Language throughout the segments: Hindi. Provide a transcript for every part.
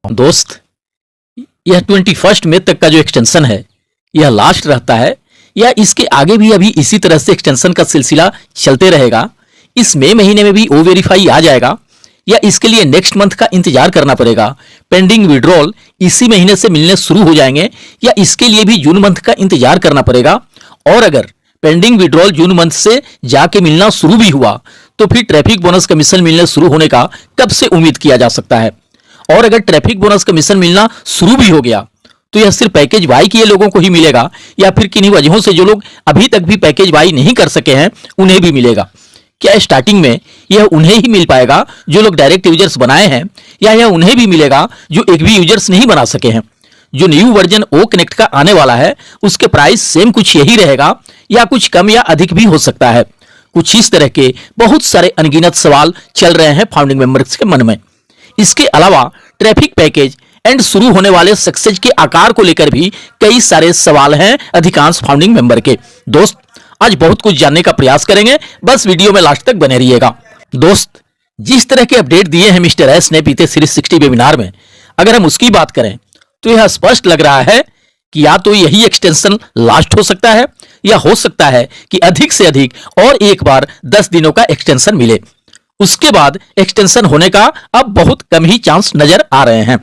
दोस्त, यह 21 मई तक का जो एक्सटेंशन है यह लास्ट रहता है या इसके आगे भी अभी इसी तरह से एक्सटेंशन का सिलसिला चलते रहेगा? इस मई महीने में भी ओ वेरीफाई आ जाएगा या इसके लिए नेक्स्ट मंथ का इंतजार करना पड़ेगा? पेंडिंग विड्रॉल इसी महीने से मिलने शुरू हो जाएंगे या इसके लिए भी जून मंथ का इंतजार करना पड़ेगा? और अगर पेंडिंग विड्रॉल जून मंथ से जाके मिलना शुरू भी हुआ तो फिर ट्रैफिक बोनस कमीशन मिलने शुरू होने का कब से उम्मीद किया जा सकता है? और अगर ट्रैफिक बोनस कमीशन मिलना शुरू भी हो गया तो यह सिर्फ पैकेज वाई किए लोगों को ही मिलेगा या फिर किन्हीं वजहों से जो लोग अभी तक भी पैकेज वाई नहीं कर सके हैं उन्हें भी मिलेगा? क्या स्टार्टिंग में यह उन्हें ही मिल पाएगा जो लोग डायरेक्ट यूजर्स बनाए हैं या यह उन्हें भी मिलेगा जो एक भी यूजर्स नहीं बना सके हैं? जो न्यू वर्जन ओ कनेक्ट का आने वाला है उसके प्राइस सेम कुछ यही रहेगा या कुछ कम या अधिक भी हो सकता है? कुछ इस तरह के बहुत सारे अनगिनत सवाल चल रहे हैं फाउंडिंग मेंबर्स के मन में। इसके अलावा ट्रैफिक पैकेज एंड शुरू होने वाले सक्सेस के आकार को लेकर भी कई सारे सवाल हैं अधिकांश फाउंडिंग मेंबर के। दोस्त, आज बहुत कुछ जानने का प्रयास करेंगे, बस वीडियो में लास्ट तक बने रहिएगा। दोस्त, जिस तरह के अपडेट दिए हैं मिस्टर एस ने बीते सीरीज 60 वेबिनार में, अगर हम उसकी बात करें तो यह स्पष्ट लग रहा है कि या तो यही एक्सटेंशन लास्ट हो सकता है या हो सकता है कि अधिक से अधिक और एक बार 10 दिनों का एक्सटेंशन मिले। उसके बाद एक्सटेंशन होने का अब बहुत कम ही चांस नजर आ रहे हैं।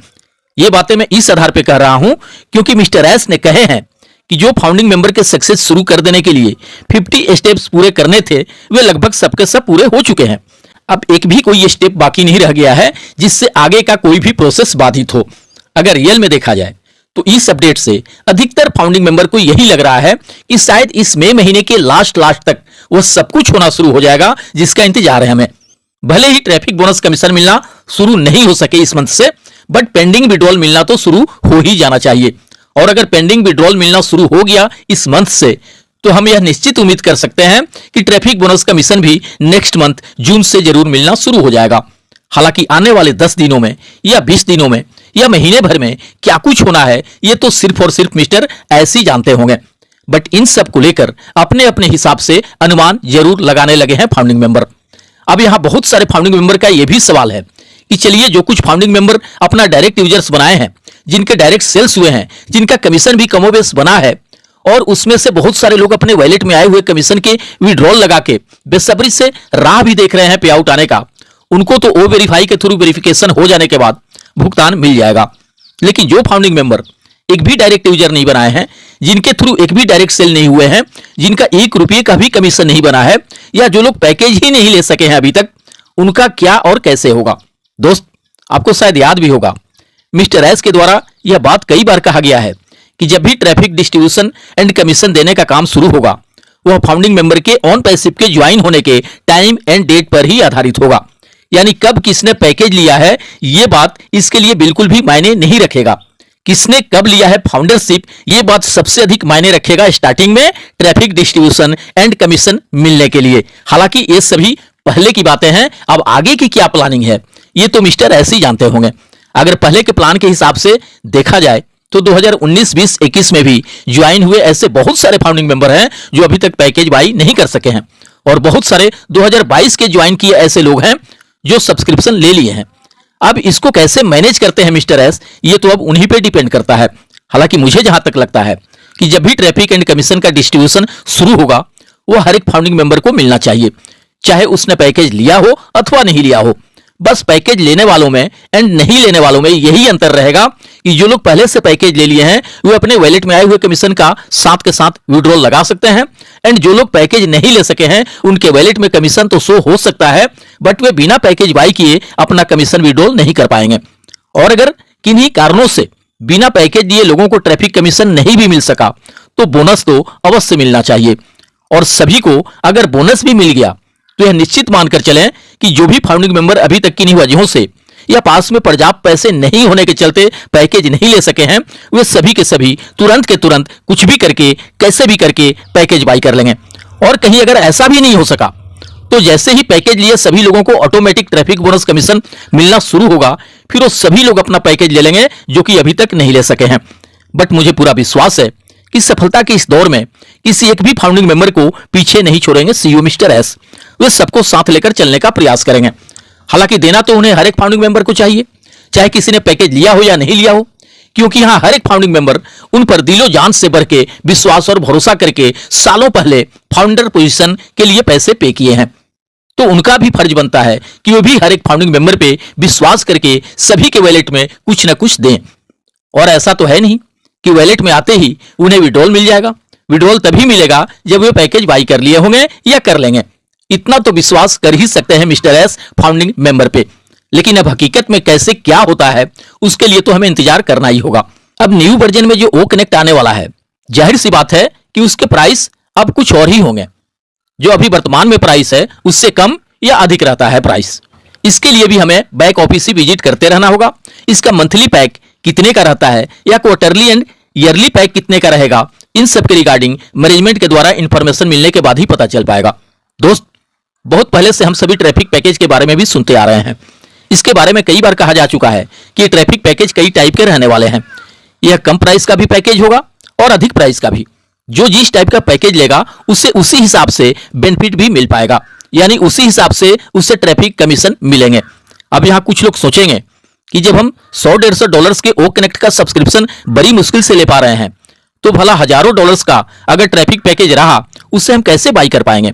ये बातें मैं इस आधार पे कह रहा हूं क्योंकि मिस्टर एस ने कहे हैं कि जो फाउंडिंग मेंबर के सक्सेस शुरू कर देने के लिए 50 स्टेप्स पूरे करने थे वे लगभग सबके सब पूरे हो चुके हैं। अब एक भी कोई स्टेप बाकी नहीं रह गया है जिससे आगे का कोई भी प्रोसेस बाधित हो। अगर रियल में देखा जाए तो इस अपडेट से अधिकतर फाउंडिंग मेंबर को यही लग रहा है कि शायद इस मई महीने के लास्ट तक वह सब कुछ होना शुरू हो जाएगा जिसका इंतजार है हमें। भले ही ट्रैफिक बोनस कमीशन मिलना शुरू नहीं हो सके इस मंथ से, बट पेंडिंग विड्रॉल मिलना तो शुरू हो ही जाना चाहिए। और अगर पेंडिंग विड्रॉल मिलना शुरू हो गया इस मंथ से तो हम यह निश्चित उम्मीद कर सकते हैं कि ट्रैफिक बोनस कमीशन भी नेक्स्ट मंथ जून से जरूर मिलना शुरू हो जाएगा। हालांकि आने वाले 10 दिनों में या 20 दिनों में या महीने भर में क्या कुछ होना है ये तो सिर्फ और सिर्फ मिस्टर ऐसे ही जानते होंगे, बट इन सब को लेकर अपने अपने हिसाब से अनुमान जरूर लगाने लगे हैं फाउंडिंग मेंबर। अब यहां बहुत सारे फाउंडिंग मेंबर का यह भी सवाल है कि चलिए जो कुछ फाउंडिंग मेंबर अपना डायरेक्ट यूजर्स बनाए हैं, जिनके डायरेक्ट सेल्स हुए हैं, जिनका कमीशन भी कमोबेश बना है और उसमें से बहुत सारे लोग अपने वॉलेट में आए हुए कमीशन के विड्रॉल लगा के बेसब्री से राह भी देख रहे हैं पे आउट आने का, उनको तो ओ वेरीफाई के थ्रू वेरिफिकेशन हो जाने के बाद भुगतान मिल जाएगा। लेकिन जो फाउंडिंग मेंबर एक भी डायरेक्ट यूजर नहीं बनाए हैं, जिनके थ्रू एक भी डायरेक्ट सेल नहीं हुए हैं, जिनका 1 रुपये का भी कमीशन नहीं बना है या जो लोग पैकेज ही नहीं ले सके हैं अभी तक, उनका क्या और कैसे होगा? दोस्त, आपको शायद याद भी होगा मिस्टर एस के द्वारा यह बात कई बार कहा गया है कि जब भी ट्रैफिक डिस्ट्रीब्यूशन एंड कमीशन देने का काम शुरू होगा वह फाउंडिंग मेंबर के ऑन पैसिव के ज्वाइन होने के टाइम एंड डेट पर ही आधारित होगा। यानी कब किसने पैकेज लिया है यह बात इसके लिए बिल्कुल भी मायने नहीं रखेगा। किसने कब लिया है फाउंडरशिप ये बात सबसे अधिक मायने रखेगा स्टार्टिंग में ट्रैफिक डिस्ट्रीब्यूशन एंड कमीशन मिलने के लिए। हालांकि ये सभी पहले की बातें हैं, अब आगे की क्या प्लानिंग है ये तो मिस्टर ऐसे ही जानते होंगे। अगर पहले के प्लान के हिसाब से देखा जाए तो 2019, 20, 21 में भी ज्वाइन हुए ऐसे बहुत सारे फाउंडिंग मेंबर हैं जो अभी तक पैकेज बाई नहीं कर सके हैं और बहुत सारे 2022 के ज्वाइन किए ऐसे लोग हैं जो सब्सक्रिप्शन ले लिए हैं। अब इसको कैसे मैनेज करते हैं मिस्टर एस ये तो अब उन्हीं पे डिपेंड करता है। हालांकि मुझे जहां तक लगता है कि जब भी ट्रैफिक एंड कमीशन का डिस्ट्रीब्यूशन शुरू होगा वो हर एक फाउंडिंग मेंबर को मिलना चाहिए, चाहे उसने पैकेज लिया हो अथवा नहीं लिया हो। बस पैकेज लेने वालों में एंड नहीं लेने वालों में यही अंतर रहेगा कि जो लोग पहले से पैकेज ले लिए हैं वो अपने वॉलेट में आए हुए कमीशन का साथ के साथ विड्रॉल लगा सकते हैं एंड जो लोग पैकेज नहीं ले सके हैं उनके वॉलेट में कमीशन तो शो हो सकता है बट वे बिना पैकेज बाई किए अपना कमीशन विड्रॉल नहीं कर पाएंगे। और अगर किन्हीं कारणों से बिना पैकेज लिए लोगों को ट्रैफिक कमीशन नहीं भी मिल सका तो बोनस तो अवश्य मिलना चाहिए। और सभी को अगर बोनस भी मिल गया तो यह निश्चित मानकर चलें कि जो भी फाउंडिंग मेंबर अभी तक किन्हीं वजहों से या पास में पर्याप्त पैसे नहीं होने के चलते पैकेज नहीं ले सके हैं वे सभी के सभी तुरंत के तुरंत कुछ भी करके कैसे भी करके पैकेज बाई कर लेंगे। और कहीं अगर ऐसा भी नहीं हो सका तो जैसे ही पैकेज लिए सभी लोगों को ऑटोमेटिक ट्रैफिक बोनस कमीशन मिलना शुरू होगा, फिर वो सभी लोग अपना पैकेज ले लेंगे जो कि अभी तक नहीं ले सके हैं। बट मुझे पूरा विश्वास है कि सफलता के इस दौर में किसी एक भी फाउंडिंग मेंबर को पीछे नहीं छोड़ेंगे सीईओ मिस्टर एस। वे सबको साथ लेकर चलने का प्रयास करेंगे। हालांकि देना तो उन्हें हर एक फाउंडिंग मेंबर को चाहिए, चाहे किसी ने पैकेज लिया हो या नहीं लिया हो, क्योंकि यहां हर एक फाउंडिंग मेंबर उन पर दिलो जान से बढ़ के विश्वास और भरोसा करके सालों पहले फाउंडर पोजीशन के लिए पैसे पे किए हैं। तो उनका भी फर्ज बनता है कि वो भी हर एक फाउंडिंग मेंबर पे विश्वास करके सभी के वैलेट में कुछ ना कुछ दें। और ऐसा तो है नहीं कि वैलेट में आते ही उन्हें विड्रॉल मिल जाएगा। विड्रॉल तभी मिलेगा जब वे पैकेज बाई कर लिए होंगे या कर लेंगे। इतना तो विश्वास कर ही सकते हैं मिस्टर एस फाउंडिंग मेंबर पे। लेकिन अब हकीकत में कैसे क्या होता है उसके लिए तो हमें इंतजार करना ही होगा। अब न्यू वर्जन में जो ओ कनेक्ट आने वाला है, जाहिर सी बात है कि उसके प्राइस अब कुछ और ही होंगे। जो अभी वर्तमान में प्राइस है उससे कम या अधिक रहता है प्राइस। इसके लिए भी हमें बैक ऑफिस ही विजिट करते रहना होगा। इसका मंथली पैक कितने का रहता है या क्वार्टरली एंड ईयरली पैक कितने का रहेगा, इन सब के रिगार्डिंग मैनेजमेंट के द्वारा इंफॉर्मेशन मिलने के बाद ही पता चल पाएगा। दोस्त, बहुत पहले से हम सभी ट्रैफिक पैकेज के बारे में भी सुनते आ रहे हैं। इसके बारे में कई बार कहा जा चुका है कि ट्रैफिक पैकेज कई टाइप के रहने वाले हैं। यह कम प्राइस का भी पैकेज होगा और अधिक प्राइस का भी। जो जिस टाइप का पैकेज लेगा उससे उसी हिसाब से बेनिफिट भी मिल पाएगा, यानी उसी हिसाब से उससे ट्रैफिक कमीशन मिलेंगे। अब यहां कुछ लोग सोचेंगे कि जब हम $100-150 के ओ कनेक्ट का सब्सक्रिप्शन बड़ी मुश्किल से ले पा रहे हैं, तो भला हजारों डॉलर्स का अगर ट्रैफिक पैकेज रहा उससे हम कैसे बाई कर पाएंगे?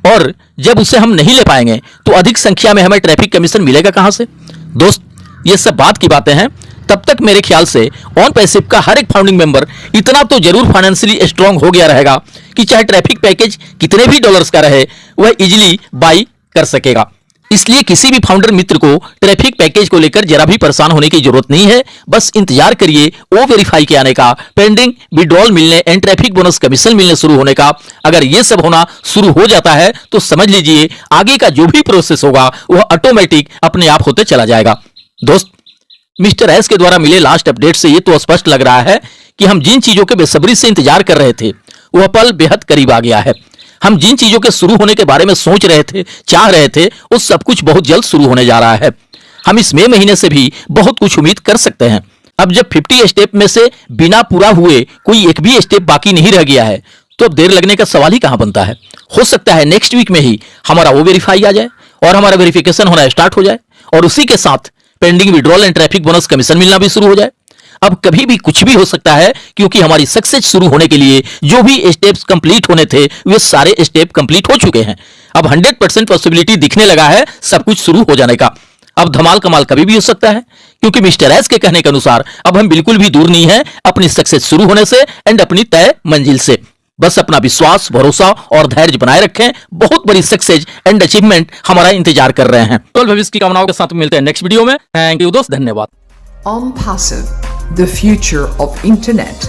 और जब उसे हम नहीं ले पाएंगे तो अधिक संख्या में हमें ट्रैफिक कमीशन मिलेगा कहां से? दोस्त, ये सब बात की बातें हैं। तब तक मेरे ख्याल से ऑन पैसिव का हर एक फाउंडिंग मेंबर इतना तो जरूर फाइनेंशियली स्ट्रांग हो गया रहेगा कि चाहे ट्रैफिक पैकेज कितने भी डॉलर्स का रहे वह इजीली बाई कर सकेगा। इसलिए किसी भी फाउंडर मित्र को ट्रैफिक पैकेज को लेकर जरा भी परेशान होने की जरूरत नहीं है। बस इंतजार करिए ओ वेरीफाई के आने का, पेंडिंग विड्रॉल मिलने एंड ट्रैफिक बोनस कमीशन मिलने शुरू होने का। अगर ये सब होना शुरू हो जाता है तो समझ लीजिए आगे का जो भी प्रोसेस होगा वह ऑटोमेटिक अपने आप होते चला जाएगा। दोस्त, मिस्टर एस के द्वारा मिले लास्ट अपडेट से ये तो स्पष्ट लग रहा है कि हम जिन चीजों के बेसब्री से इंतजार कर रहे थे वह पल बेहद करीब आ गया है। हम जिन चीजों के शुरू होने के बारे में सोच रहे थे, चाह रहे थे, वो सब कुछ बहुत जल्द शुरू होने जा रहा है। हम इस मई महीने से भी बहुत कुछ उम्मीद कर सकते हैं। अब जब 50 स्टेप में से बिना पूरा हुए कोई एक भी स्टेप बाकी नहीं रह गया है, तो अब देर लगने का सवाल ही कहां बनता है। हो सकता है नेक्स्ट वीक में ही हमारा वो वेरीफाई आ जाए और हमारा वेरिफिकेशन होना स्टार्ट हो जाए और उसी के साथ pending withdrawal and traffic bonus commission मिलना भी शुरू हो जाए। अब कभी भी कुछ भी हो सकता है, क्योंकि हमारी सक्सेस शुरू होने के लिए जो भी स्टेप्स कंप्लीट होने थे वे सारे स्टेप कंप्लीट हो चुके हैं। अब 100% पॉसिबिलिटी दिखने लगा है सब कुछ शुरू हो जाने का। अब धमाल कमाल कभी भी हो सकता है, क्योंकि मिस्टर एस के कहने के अनुसार अब हम बिल्कुल भी दूर नहीं है अपनी सक्सेस शुरू होने से एंड अपनी तय मंजिल से। बस अपना विश्वास, भरोसा और धैर्य बनाए रखें। बहुत बड़ी सक्सेस एंड अचीवमेंट हमारा इंतजार कर रहे हैं। तो भविष्य की कामनाओं के साथ मिलते हैं नेक्स्ट वीडियो में। थैंक यू दोस्त, धन्यवाद। OnPassive, the future of internet.